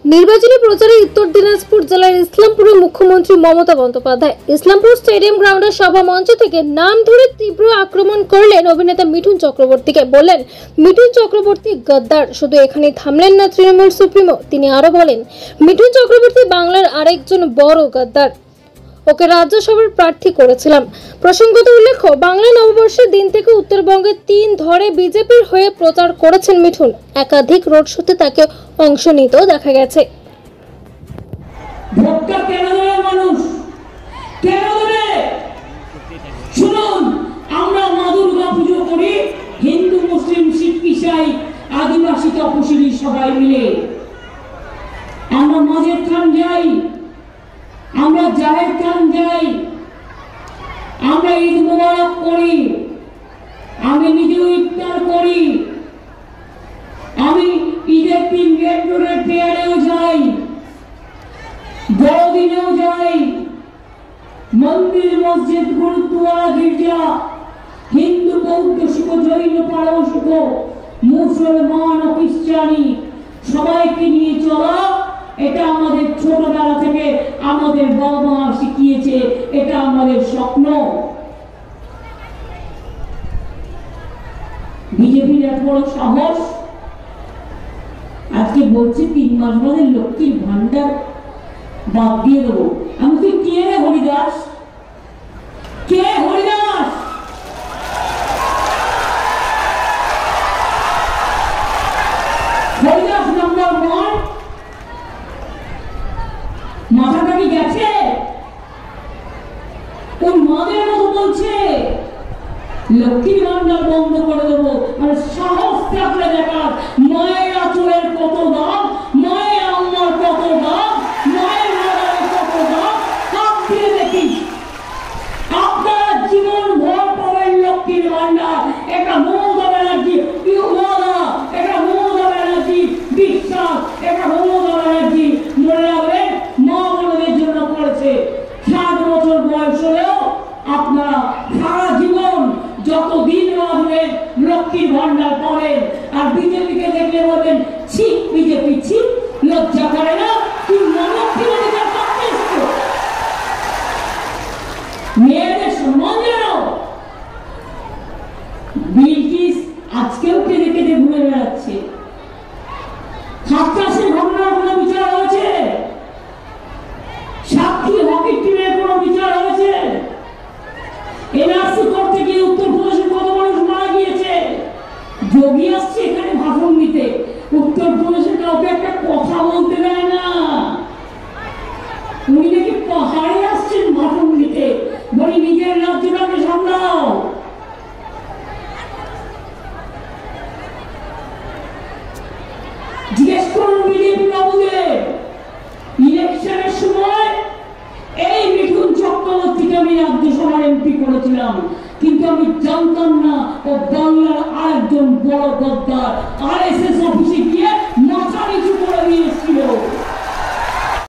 নির্বাচনী প্রচারে উত্তর দিনাজপুর জেলার ইসলামপুরের মুখ্যমন্ত্রী মমতা বন্দ্যোপাধ্যায় ইসলামপুর স্টেডিয়াম গ্রাউন্ডের সভা মঞ্চ থেকে নাম ধরে তীব্র আক্রমণ করলেন অভিনেতা মিঠুন চক্রবর্তীকে। বললেন, মিঠুন চক্রবর্তী গদ্দার। শুধু এখানেই থামলেন না তৃণমূল সুপ্রিমো, তিনি আরো বলেন, মিঠুন চক্রবর্তী বাংলার আরেকজন বড় গদ্দার। ওকে রাজ্যসভার প্রার্থী করেছিলাম। প্রসঙ্গত উল্লেখ্য, বাংলা নববর্ষের দিন থেকে উত্তরবঙ্গের 3 ধরে বিজেপির হয়ে প্রচার করেছেন মিঠুন। একাধিক রোড শোতে তাকে অংশ নিতেও দেখা গেছে। ভোটটা কেন দেবে মানুষ? কেন দেবে? শুনুন, আমরা মা দুর্গা পুজো করি, হিন্দু মুসলিম শিখ ইসাই আদিবাসী তপশিলি সবাই মিলে। আমরা মাঝের খান যাই, আমরা জাহের খান যাই, আমরা ঈদ মোবারক করি, আমি নিজেও ইফতার করি, আমি ঈদের দিন রেড রোডের প্রেয়ারেও যাই, বড়দিনেও যাই, মন্দির মসজিদ গুরুদ্বারা গির্জা, হিন্দু বৌদ্ধ শিখ জৈন পারসিক মুসলমান ও খ্রিস্টানি সবাইকে নিয়ে চলা, এটা আমাদের ছোটবেলা থেকে আমাদের বাবা মা শিখিয়েছে, এটা আমাদের স্বপ্ন। বিজেপির এত বড় সাহস, আজকে বলছে 3 মাস বাদে লক্ষ্মীর ভান্ডার বাদ দিয়ে দেবো। আমি তুই কে রে হরিদাস? কে হরিদাস? হরিদাস নাম্বার 1। মাথাটা কি গেছে? ওর মাদের মতো বলছে লক্ষ্মীর ভান্ডার বন্ধ করে দেবো। মানে সাহস থাকলে দেখার মায়ের আচরের কত দাম, মায়ের আম্মার কত দাম, মায়ের ভান্ডারের কত দাম, হাত দিয়ে দেখি। আপনারা জীবন ভর পাবেন লক্ষ্মীর ভান্ডার। এটা মমতা ব্যানার্জি ওয়াদা, এটা মমতা ব্যানার্জি বিশ্বাস, এটা মমতা ব্যানার্জি মনে রাখবেন মা বোনদের জন্য করেছে। 60 বছর বয়স হলেও আপনারা সারা জীবন যতদিন বাঁচবেন লক্ষ্মীর ভান্ডার পাবেন। আর বিজেপিকে দেখলে বলবেন, ছি বিজেপি, ছি লজ্জা করে না? তুই লক্ষ্মী ভান্ডার পাচ্ছিস তো? মেয়েদের সম্মান জানাও। বিলকিস আজকেও কেঁদে কেঁদে ঘুরে বেড়াচ্ছে। ছাত্রাসের ঘটনার কোনো বিচার হয়েছে? সাক্ষী হকি টিমের কোনো বিচার হয়েছে? এনআরসি করতে গিয়ে উত্তরপ্রদেশের কত মানুষ মারা গিয়েছে? যোগী আসছে এখানে ভাষণ দিতে, উত্তরপ্রদেশের কাউকে একটা কথা বলতে দেয় না। উনি নাকি পাহাড়ে আসছেন ভাষণ দিতে, বলি নিজের রাজ্যটাকে সামলাও। জিজ্ঞেস করুন বিজেপি বাবুদের, ইলেকশনের সময় এই মিঠুন চক্রবর্তীকে আমি রাজ্যসভার এমপি করেছিলাম, কিন্তু আমি জানতাম না ও বাংলার আরেকজন বড় গদ্দার। RSS অফিসে গিয়ে